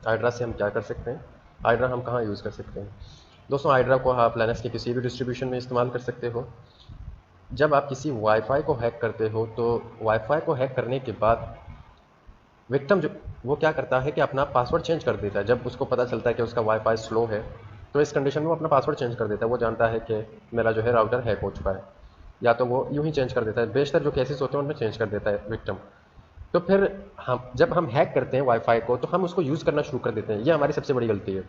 Hydra से हम क्या कर सकते हैं, हाइड्रा हम कहाँ यूज़ कर सकते हैं दोस्तों। हाइड्रा को आप लिनक्स के किसी भी डिस्ट्रीब्यूशन में इस्तेमाल कर सकते हो। जब आप किसी वाईफाई को हैक करते हो तो वाईफाई को हैक करने के बाद विक्टिम जो वो क्या करता है कि अपना पासवर्ड चेंज कर देता है। जब उसको पता चलता है कि उसका वाईफाई स्लो है तो इस कंडीशन में वो अपना पासवर्ड चेंज कर देता है। वो जानता है कि मेरा जो है राउटर हैक हो चुका है, या तो वो यूं ही चेंज कर देता है। बेशतर जो केसेस होते हैं उनमें चेंज कर देता है विक्टिम। तो फिर हम जब हम हैक करते हैं वाईफाई को तो हम उसको यूज़ करना शुरू कर देते हैं। ये हमारी सबसे बड़ी गलती है।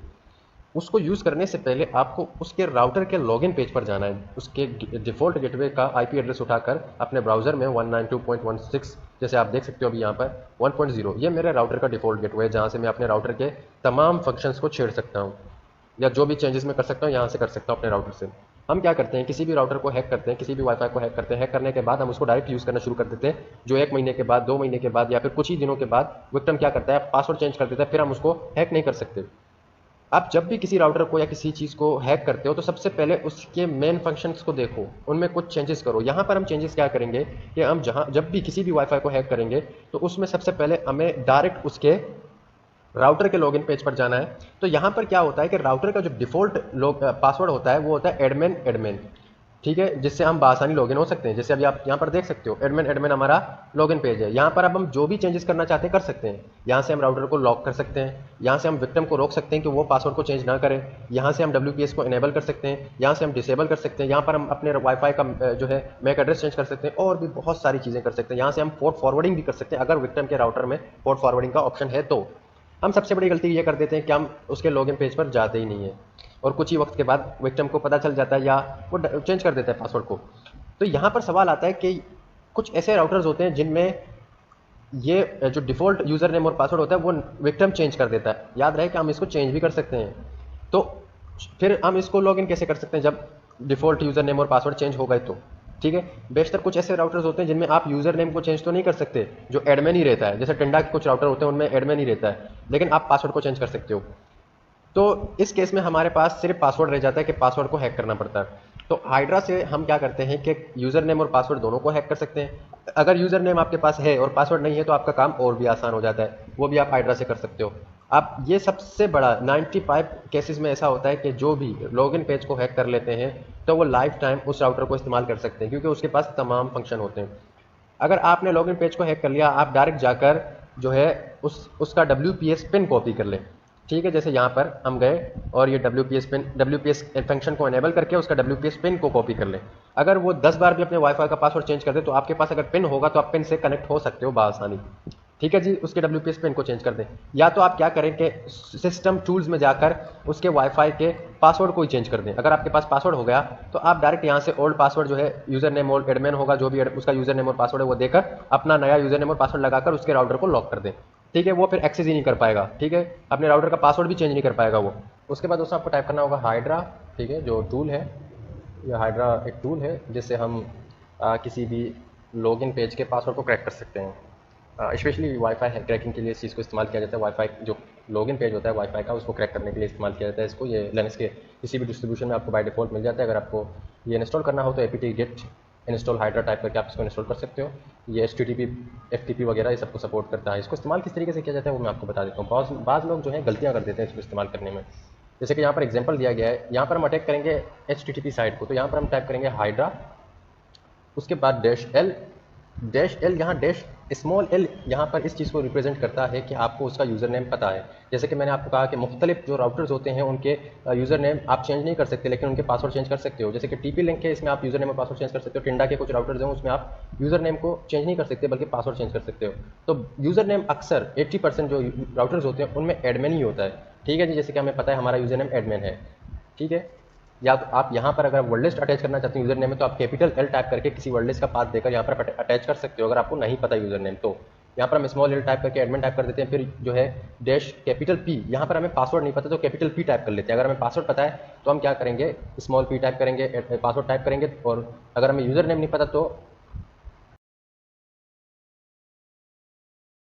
उसको यूज़ करने से पहले आपको उसके राउटर के लॉगिन पेज पर जाना है। उसके डिफ़ॉल्ट गेटवे का आईपी एड्रेस उठाकर अपने ब्राउज़र में 192.16, जैसे आप देख सकते हो अभी यहाँ पर 1.0, ये मेरे राउटर का डिफ़ॉल्ट गेटवे है जहाँ से मैं अपने राउटर के तमाम फंक्शंस को छेड़ सकता हूँ, या जो भी चेंजेस मैं कर सकता हूँ यहाँ से कर सकता हूँ अपने राउटर से। हम क्या करते हैं, किसी भी राउटर को हैक करते हैं, किसी भी वाईफाई को हैक करते हैं। हैक करने के बाद हम उसको डायरेक्ट यूज़ करना शुरू कर देते हैं, जो 1 महीने के बाद, 2 महीने के बाद, या फिर कुछ ही दिनों के बाद विक्टिम क्या करता है, पासवर्ड चेंज कर देता है। फिर हम उसको हैक नहीं कर सकते। आप जब भी किसी राउटर को या किसी चीज़ को हैक करते हो तो सबसे पहले उसके मेन फंक्शंस को देखो, उनमें कुछ चेंजेस करो। यहाँ पर हम चेंजेस क्या करेंगे कि हम जब भी किसी भी वाईफाई को हैक करेंगे तो उसमें सबसे पहले हमें डायरेक्ट उसके राउटर के लॉगिन पेज पर जाना है। तो यहाँ पर क्या होता है कि राउटर का जो डिफ़ॉल्ट पासवर्ड होता है वो होता है एडमिन एडमिन, ठीक है, जिससे हम बासानी लॉगिन हो सकते हैं। जैसे अभी आप यहाँ पर देख सकते हो एडमिन एडमिन हमारा लॉगिन पेज है। यहाँ पर अब हम जो भी चेंजेस करना चाहते हैं कर सकते हैं। यहाँ से हम राउटर को लॉक कर सकते हैं, यहाँ से हम विक्टिम को रोक सकते हैं कि वो पासवर्ड को चेंज ना करे, यहाँ से हम WPS को इनेबल कर सकते हैं, यहाँ से हम डिसेबल कर सकते हैं, यहाँ पर हम अपने वाईफाई का जो है मैक एड्रेस चेंज कर सकते हैं, और भी बहुत सारी चीज़ें कर सकते हैं। यहाँ से हम पोर्ट फॉरवर्डिंग भी कर सकते हैं अगर विक्टिम के राउटर में पोर्ट फॉरवर्डिंग का ऑप्शन है तो। हम सबसे बड़ी गलती ये कर देते हैं कि हम उसके लॉगिन पेज पर जाते ही नहीं है, और कुछ ही वक्त के बाद विक्टिम को पता चल जाता है या वो चेंज कर देता है पासवर्ड को। तो यहाँ पर सवाल आता है कि कुछ ऐसे राउटर्स होते हैं जिनमें ये जो डिफ़ॉल्ट यूज़र नेम और पासवर्ड होता है वो विक्टिम चेंज कर देता है। याद रहे कि हम इसको चेंज भी कर सकते हैं। तो फिर हम इसको लॉगिन कैसे कर सकते हैं जब डिफ़ॉल्ट यूज़र नेम और पासवर्ड चेंज हो गए तो, ठीक है। बेशतर कुछ ऐसे राउटर्स होते हैं जिनमें आप यूज़र नेम को चेंज तो नहीं कर सकते, जो एडमिन ही रहता है। जैसे टिंडा के कुछ राउटर होते हैं उनमें एडमिन ही रहता है, लेकिन आप पासवर्ड को चेंज कर सकते हो। तो इस केस में हमारे पास सिर्फ पासवर्ड रह जाता है कि पासवर्ड को हैक करना पड़ता है। तो हाइड्रा से हम क्या करते हैं कि यूज़र नेम और पासवर्ड दोनों को हैक कर सकते हैं। अगर यूज़र नेम आपके पास है और पासवर्ड नहीं है तो आपका काम और भी आसान हो जाता है, वो भी आप हाइड्रा से कर सकते हो। आप ये सबसे बड़ा 95 केसेस में ऐसा होता है कि जो भी लॉगिन पेज को हैक कर लेते हैं तो वो लाइफ टाइम उस राउटर को इस्तेमाल कर सकते हैं, क्योंकि उसके पास तमाम फंक्शन होते हैं। अगर आपने लॉगिन पेज को हैक कर लिया, आप डायरेक्ट जाकर जो है उसका WPS पिन कॉपी कर लें, ठीक है। जैसे यहाँ पर हम गए और ये WPS फंक्शन को एनेबल करके उसका WPS पिन को कॉपी कर लें। अगर वो 10 बार भी अपने वाईफाई का पासवर्ड चेंज कर दे तो आपके पास अगर पिन होगा तो आप पिन से कनेक्ट हो सकते हो बआसानी, ठीक है जी। उसके WPS पिन को चेंज कर दें, या तो आप क्या करें कि सिस्टम टूल्स में जाकर उसके वाईफाई के पासवर्ड को ही चेंज कर दें। अगर आपके पास पासवर्ड हो गया तो आप डायरेक्ट यहाँ से ओल्ड पासवर्ड जो है यूज़र नेम ओल्ड एडमिन होगा, जो भी उसका यूज़र नेम और पासवर्ड है वो देकर अपना नया यूज़र नेम और पासवर्ड लगाकर उसके राउटर को लॉक कर दें, ठीक है। वो फिर एक्सेस ही नहीं कर पाएगा, ठीक है। अपने राउटर का पासवर्ड भी चेंज नहीं कर पाएगा वो। उसके बाद दोस्तों आपको टाइप करना होगा हाइड्रा, ठीक है, जो टूल है। यह हाइड्रा एक टूल है जिससे हम किसी भी लॉगिन पेज के पासवर्ड को क्रैक कर सकते हैं। स्पेशली वाईफाई क्रैकिंग के लिए इस चीज़ को इस्तेमाल किया जाता है। वाईफाई जो लॉगिन पेज होता है वाईफाई का, उसको क्रैक करने के लिए इस्तेमाल किया जाता है इसको। ये लिनक्स के किसी भी डिस्ट्रीब्यूशन में आपको बाय डिफ़ॉल्ट मिल जाता है। अगर आपको ये इंस्टॉल करना हो तो apt get install hydra type करके आप इसको इंस्टॉल कर सकते हो। ये HTTP FTP वगैरह ये सबको सपोर्ट करता है। इसको इस्तेमाल किस तरीके से किया जाता है वो मैं आपको बता देता हूँ। बाज़ लोग जो है गलतियाँ कर देते हैं इसको इस्तेमाल करने में। जैसे कि यहाँ पर एग्जाम्पल दिया गया है, यहाँ पर हम अटैक करेंगे HTTP साइट को। तो यहाँ पर हम टाइप करेंगे हाइड्रा, उसके बाद -L यहाँ स्मॉल l यहाँ पर इस चीज़ को रिप्रेजेंट करता है कि आपको उसका यूज़र नेम पता है। जैसे कि मैंने आपको कहा कि मुख्तलिफ जो राउटर्स होते हैं उनके यूज़र नेम आप चेंज नहीं कर सकते, लेकिन उनके पासवर्ड चेंज कर सकते हो। जैसे कि TP लिंक है, इसमें आप यूज़र नेम और पासवर्ड चेंज कर सकते हो। टिंडा के कुछ राउटर्स हैं उसमें आप यूज़र नेम को चेंज नहीं कर सकते बल्कि पासवर्ड चेंज कर सकते हो। तो यूज़र नेम अक्सर 80% जो राउटर्स होते हैं उनमें एडमिन ही होता है, ठीक है जी। जैसे कि हमें पता है हमारा यूज़र नेम एडमिन है, ठीक है। या तो आप यहाँ पर अगर वर्ड लिस्ट अटैच करना चाहते हैं यूज़र नेम में तो आप कैपिटल L टाइप करके किसी वर्ड लिस्ट का पाथ देकर यहाँ पर अटैच कर सकते हो। अगर आपको नहीं पता यूज़र नेम तो यहाँ पर हम स्मॉल l टाइप करके एडमिन टाइप कर देते हैं। फिर जो है -P, यहाँ पर हमें पासवर्ड नहीं पता तो P टाइप कर लेते हैं। अगर हमें पासवर्ड पता है तो हम क्या करेंगे, स्मॉल p टाइप करेंगे, पासवर्ड टाइप करेंगे। और अगर हमें यूज़र नेम नहीं पता तो